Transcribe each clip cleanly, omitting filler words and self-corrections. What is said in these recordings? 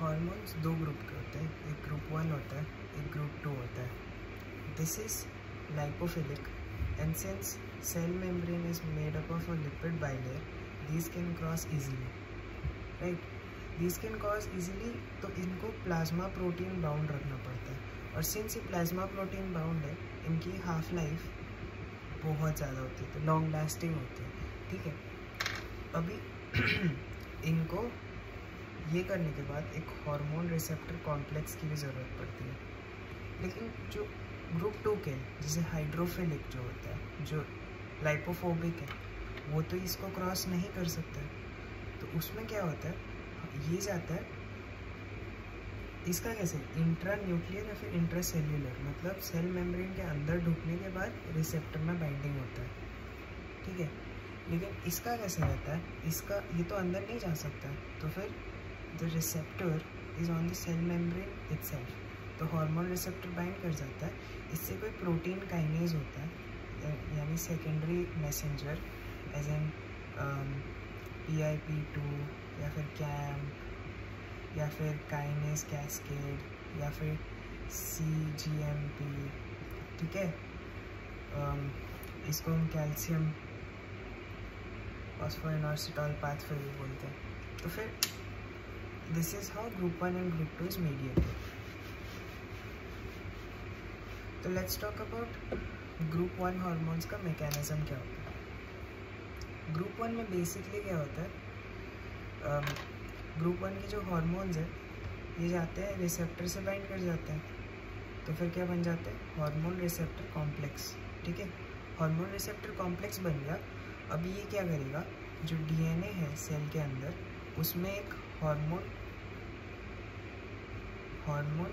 Hormones दो group के होते हैं, एक ग्रुप 1 होता है, एक ग्रुप 2 होता है। This is lipophilic and since cell membrane is made up of a lipid bilayer, these can cross easily, right. These can cross easily, तो इनको प्लाज्मा प्रोटीन बाउंड रखना पड़ता है, और सिंस ये प्लाज्मा प्रोटीन बाउंड है, इनकी हाफ लाइफ बहुत ज़्यादा होती है, तो लॉन्ग लास्टिंग होती है, ठीक है। अभी इनको ये करने के बाद एक हार्मोन रिसेप्टर कॉम्प्लेक्स की भी ज़रूरत पड़ती है, लेकिन जो ग्रुप 2 के जैसे हाइड्रोफिलिक जो होता है, जो लाइपोफोबिक है, वो तो इसको क्रॉस नहीं कर सकता है। तो उसमें क्या होता है, ये जाता है, इसका कैसे इंट्रा न्यूक्लियर या फिर इंट्रा सेल्यूलर, मतलब सेल मेम्ब्रेन के अंदर ढुकने के बाद रिसेप्टर में बाइंडिंग होता है, ठीक है। लेकिन इसका कैसे रहता है, इसका ये तो अंदर नहीं जा सकता है, तो फिर the receptor is on the cell membrane itself, तो हार्मोन रिसेप्टर बाइंड कर जाता है। इससे कोई प्रोटीन काइनेज होता है, यानी secondary messenger, as an PIP2 या फिर CAM या फिर काइनेज कैस्केड या फिर CGMP, ठीक है। इसको हम कैल्शियम फॉस्फोइनोसिटॉल पाथवे भी बोलते हैं। तो फिर this is how group 1 and group 2 is mediated. तो let's talk about group 1 hormones का मैकेनिज्म क्या होता है। ग्रुप 1 में बेसिकली क्या होता है, ग्रुप 1 के जो हार्मोन्स है ये जाते हैं रिसेप्टर से बाइंड कर जाते हैं, तो फिर क्या बन जाते हैं, हार्मोन रिसेप्टर कॉम्प्लेक्स, ठीक है। हार्मोन रिसेप्टर कॉम्प्लेक्स बन गया। अभी ये क्या करेगा, जो DNA है सेल के अंदर, उसमें एक हार्मोन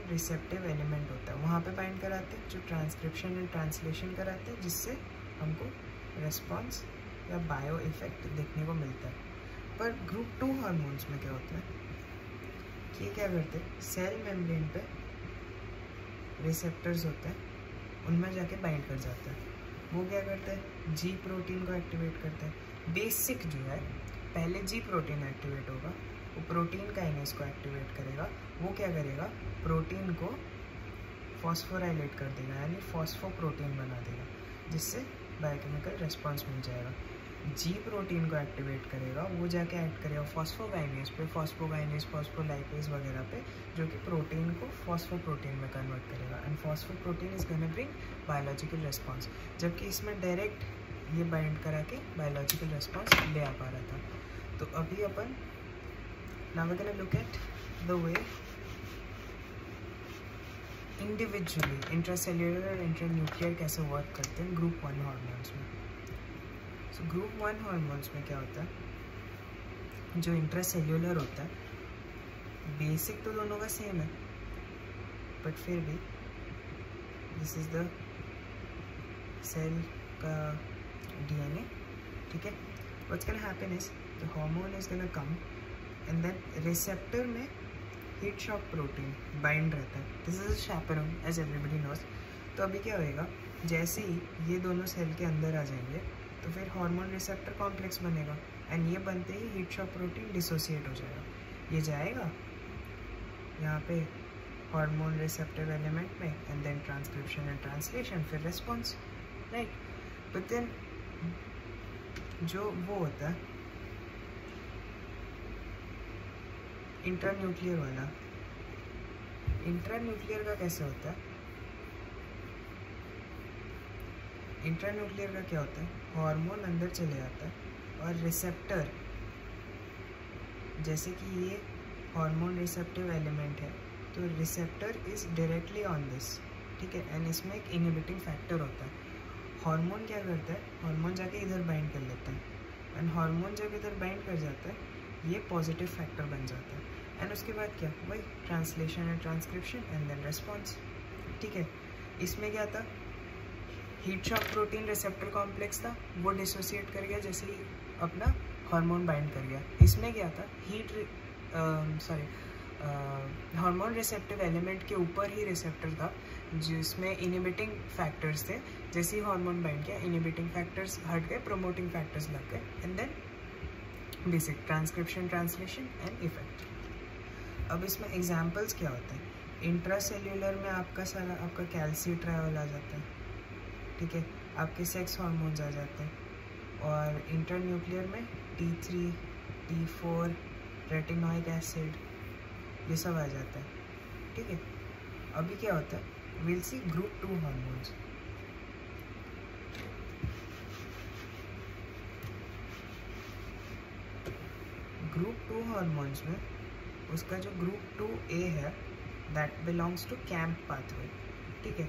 रिसेप्टिव एलिमेंट होता है, वहाँ पे बाइंड कराते हैं, जो ट्रांसक्रिप्शन एंड ट्रांसलेशन कराते हैं, जिससे हमको रेस्पॉन्स या बायो इफेक्ट देखने को मिलता है। पर ग्रुप 2 हार्मोन्स में क्या होता है कि ये क्या करते हैं, सेल मेम्ब्रेन पे रिसेप्टर्स होते हैं, उनमें जाके बाइंड कर जाता है। वो क्या करते हैं, G प्रोटीन को एक्टिवेट करते हैं। बेसिक जो है, पहले G प्रोटीन एक्टिवेट होगा, वो प्रोटीन काइनेज को एक्टिवेट करेगा। वो क्या करेगा, प्रोटीन को फॉस्फोराइलेट कर देगा, यानी फॉस्फोप्रोटीन बना देगा, जिससे बायोकेमिकल रेस्पॉन्स मिल जाएगा। G प्रोटीन को एक्टिवेट करेगा, वो जाके एक्ट करेगा फॉस्फोकाइनेज पे, फॉस्फोलाइपेज वगैरह पे, जो कि प्रोटीन को फॉस्फोप्रोटीन में कन्वर्ट करेगा, and phosphoprotein is gonna bring biological response. जबकि इसमें डायरेक्ट ये बाइंड करा के बायोलॉजिकल रेस्पॉन्स ले आ पा रहा था। तो अभी अपन now we gonna look at the way individually intracellular और इंट्रान्यूक्लियर कैसे वर्क करते हैं ग्रुप 1 हार्मोन्स में। सो ग्रुप 1 हार्मोन्स में क्या होता है, जो इंट्रासेल्यूलर होता है, बेसिक तो दोनों का सेम है, बट फिर भी दिस इज द सेल का DNA, ठीक है। What's gonna happen is the hormone is gonna come and then receptor में हीट शॉक प्रोटीन बाइंड रहता है। This is a chaperone as everybody knows. तो अभी क्या होएगा, जैसे ही ये दोनों सेल के अंदर आ जाएंगे, तो फिर हार्मोन रिसेप्टर कॉम्प्लेक्स बनेगा, एंड ये बनते ही हीट शॉक प्रोटीन डिसोसिएट हो जाएगा। ये जाएगा यहाँ पे हार्मोन रिसेप्टिव एलिमेंट में, and then transcription and translation, फिर रेस्पॉन्स, राइट। बट देन जो वो होता है इंट्रान्यूक्लियर वाला, इंट्रान्यूक्लियर का कैसे होता है, इंट्रान्यूक्लियर का क्या होता है, हार्मोन अंदर चले जाता है और रिसेप्टर, जैसे कि ये हार्मोन रिसेप्टिव एलिमेंट है, तो receptor is directly on this, ठीक है, एंड इसमें एक इनहिबिटिंग फैक्टर होता है। हार्मोन क्या करता है, हार्मोन जाके इधर बाइंड कर लेता है, एंड हार्मोन जब इधर बाइंड कर जाता है, ये पॉजिटिव फैक्टर बन जाता है, एंड उसके बाद क्या, वही translation and transcription and then response, ठीक है। इसमें क्या था, heat shock protein receptor complex था, वो डिसोसिएट कर गया जैसे ही अपना हार्मोन बाइंड कर गया। इसमें क्या था, हार्मोन रिसेप्टिव एलिमेंट के ऊपर ही रिसेप्टर था, जिसमें इनहिबिटिंग फैक्टर्स थे। जैसे ही हार्मोन बाइंड किया, इनहिबिटिंग फैक्टर्स हट गए, प्रोमोटिंग फैक्टर्स लग गए, and then basic transcription, translation and effect. अब इसमें एग्जाम्पल्स क्या होते हैं, इंट्रासेल्यूलर में आपका सारा आपका कैल्सिट्रायोल आ जाता है, ठीक है, आपके सेक्स हार्मोन्स आ जाते हैं, और इंटरन्यूक्लियर में T3, T4, रेटिनोइक एसिड, ये सब आ जाता है, ठीक है। अभी क्या होता है, will see group 2 hormones. Group 2 hormones में उसका जो ग्रुप 2A है that belongs to cAMP pathway, ठीक है।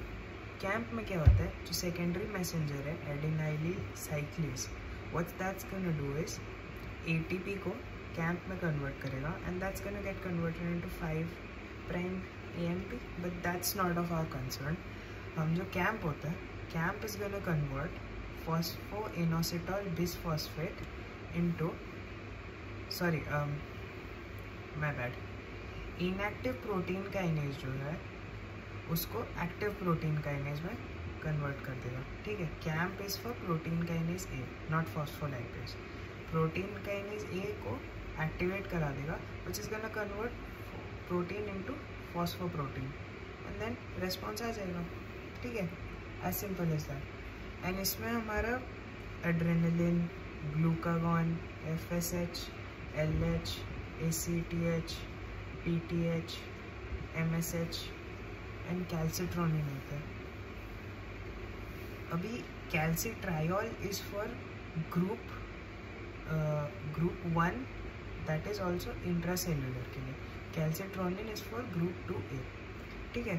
कैम्प में क्या होता है, जो सेकेंडरी मैसेंजर है adenylyl cyclase, what that's gonna do is ATP को कैम्प में कन्वर्ट करेगा and that's gonna get converted into 5 prime AMP, but that's not of our concern. हम जो कैम्प होता है, cAMP is gonna convert phosphoinositol bisphosphate into my bad, inactive protein kinase जो है उसको एक्टिव प्रोटीन काइनेज में convert कर देगा, ठीक है। CAMP is for protein kinase A, not phospholipase. Protein kinase A को एक्टिवेट करा देगा which is gonna convert protein into phosphoprotein and then response आ जाएगा, ठीक है, as simple as that. And इसमें हमारा adrenaline, glucagon, FSH, LH, ACTH, PTH, MSH and calcitonin होता है। अभी calcitriol is for group 1 that is also intracellular के लिए, कैल्सिट्रोनिन इज फॉर ग्रुप 2A, ठीक है।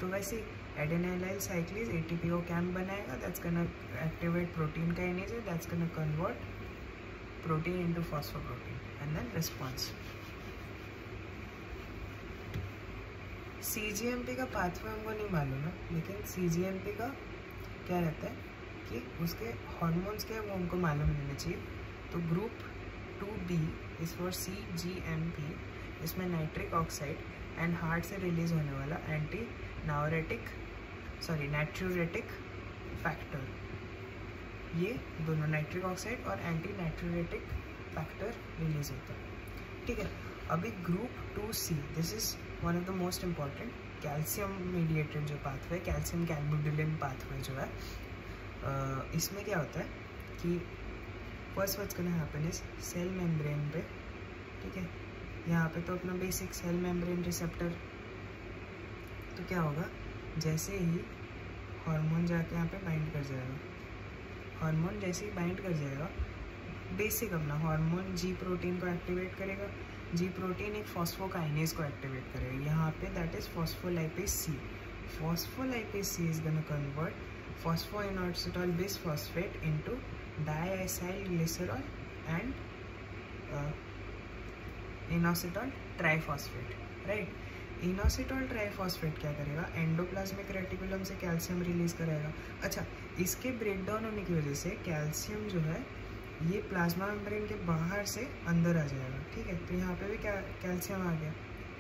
तो वैसे एडेनाइलाइल साइक्लेज ATP को कैम्प बनाएगा, that's gonna activate protein kinase, that's gonna convert protein into phosphoprotein and then response. CGMP का pathway हमको नहीं मालूम है, लेकिन CGMP का क्या रहता है कि उसके हार्मोन्स क्या है वो हमको मालूम होना चाहिए। तो group 2B is for CGMP, इसमें नाइट्रिक ऑक्साइड एंड हार्ट से रिलीज होने वाला नाइट्रूरेटिक फैक्टर, ये दोनों नाइट्रिक ऑक्साइड और एंटी नाइट्रूरेटिक फैक्टर रिलीज होता है, ठीक है। अभी group 2C, this is one of the most important, calcium mediated जो पाथवे, कैल्शियम कैल्बुडुलिन पाथवे जो है, इसमें क्या होता है कि first what's gonna happen is cell membrane पे, ठीक है, यहाँ पे तो अपना बेसिक सेल मेम्ब्रेन रिसेप्टर, तो क्या होगा, जैसे ही हार्मोन जाके यहाँ पे बाइंड कर जाएगा, हार्मोन जैसे ही बाइंड कर जाएगा, बेसिक अपना हार्मोन G प्रोटीन को एक्टिवेट करेगा, G प्रोटीन एक फॉस्फोकाइनेज को एक्टिवेट करेगा यहाँ पे, that is phospholipase C। Phospholipase C is gonna convert phosphoinositol bisphosphate into diacyl glycerol and inositol triphosphate, right. Inositol triphosphate क्या करेगा, एंडोप्लाज्मिक रेटिकुलम से कैल्शियम रिलीज करेगा। अच्छा, इसके ब्रेकडाउन होने की वजह से कैल्शियम जो है ये प्लाज्मा मेम्ब्रेन के बाहर से अंदर आ जाएगा, ठीक है। तो यहाँ पे भी क्या कैल्शियम आ गया,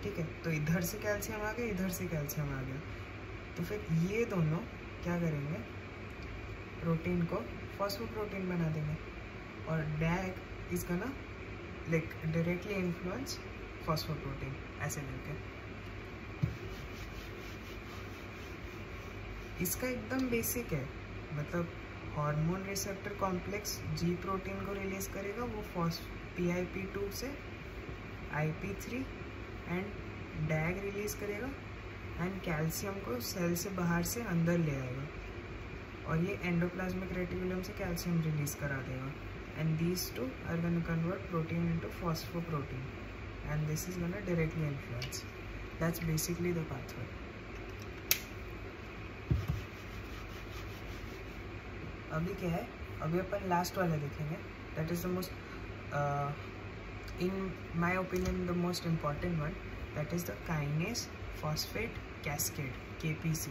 ठीक है, तो इधर से कैल्शियम आ गया, इधर से कैल्शियम आ गया, तो फिर ये दोनों क्या करेंगे, प्रोटीन को फॉस्फोप्रोटीन बना देंगे, और DAG is gonna like directly influence phosphoprotein, ऐसे करके। इसका एकदम बेसिक है, मतलब hormone receptor complex G protein को रिलीज करेगा, वो PIP2 से IP3 एंड डैग रिलीज करेगा एंड कैल्शियम को सेल से बाहर से अंदर ले आएगा, और ये एंडोप्लाज्मिक रेटिकुलम से कैल्शियम रिलीज करा देगा, and these two are gonna convert protein into phosphoprotein and this is gonna directly influence, that's basically the pathway. अभी क्या है, अभी अपन लास्ट वाला देखेंगे, that is the most, in my opinion the most important one, that is the kinase phosphate cascade, KPC,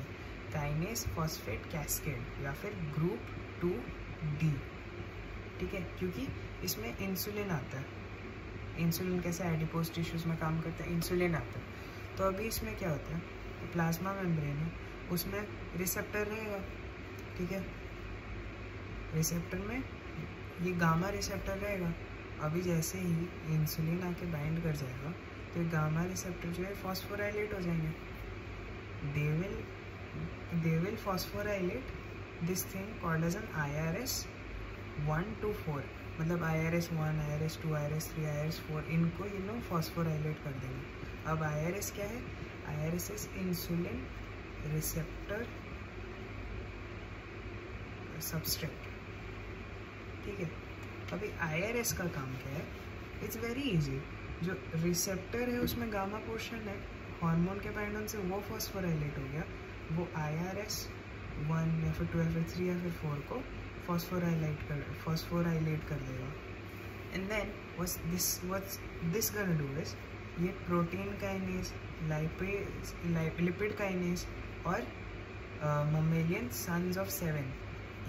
kinase phosphate cascade, या फिर group 2D, ठीक है, क्योंकि इसमें इंसुलिन आता है। इंसुलिन कैसे एडिपोज टिश्यूज में काम करता है, इंसुलिन आता है। तो अभी इसमें क्या होता है, तो प्लाज्मा मेम्ब्रेन है, उसमें रिसेप्टर रहेगा, ठीक है, रिसेप्टर में ये गामा रिसेप्टर रहेगा, अभी जैसे ही इंसुलिन आके बाइंड कर जाएगा तो गामा रिसेप्टर जो है फॉस्फोराइलेट हो जाएंगे. They will phosphorylate this thing called as an IRS 1 to 4. मतलब IRS 1, IRS 2, IRS 3, IRS 4 इनको ये लोग फॉस्फोराइलेट कर देंगे. अब IRS क्या है? IRS is insulin receptor substrate. ठीक है. अभी IRS का काम क्या है? It's very easy. जो रिसेप्टर है उसमें गामा पोर्शन है, हार्मोन के बाइंड से वो फॉस्फोराइलेट हो गया, वो IRS 1 या फिर 2 या फिर 3 या फिर 4 को फॉस्फोराइलेट कर देगा. And then what's this gonna do is ये प्रोटीन काइनेज, लिपिड काइनेज और ममेलियन सन्स ऑफ 7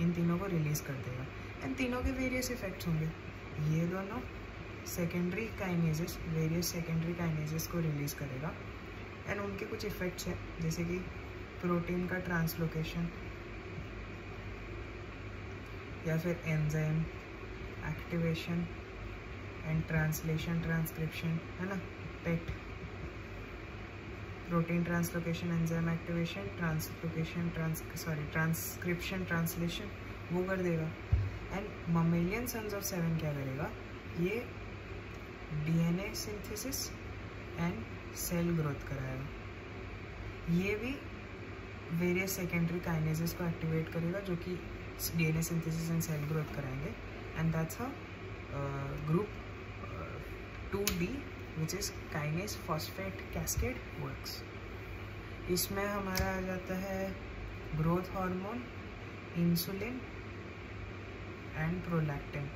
इन तीनों को रिलीज़ कर देगा. एंड तीनों के वेरियस इफेक्ट्स होंगे. ये दोनों secondary kinases, various secondary kinases को रिलीज़ करेगा. एंड उनके कुछ इफेक्ट्स हैं, जैसे कि प्रोटीन का ट्रांसलोकेशन या फिर enzyme activation and translation transcription, है ना. पेट protein translocation, enzyme activation, transcription, translation वो कर देगा. एंड ममेलियन सन्स ऑफ 7 क्या करेगा? ये DNA synthesis and cell growth कराएगा. ये भी वेरियस सेकेंडरी काइनेजेस को एक्टिवेट करेगा जो कि DNA synthesis and cell growth कराएंगे. And that's how group 2D which is kinase phosphate cascade works. इसमें हमारा आ जाता है growth hormone, insulin and prolactin.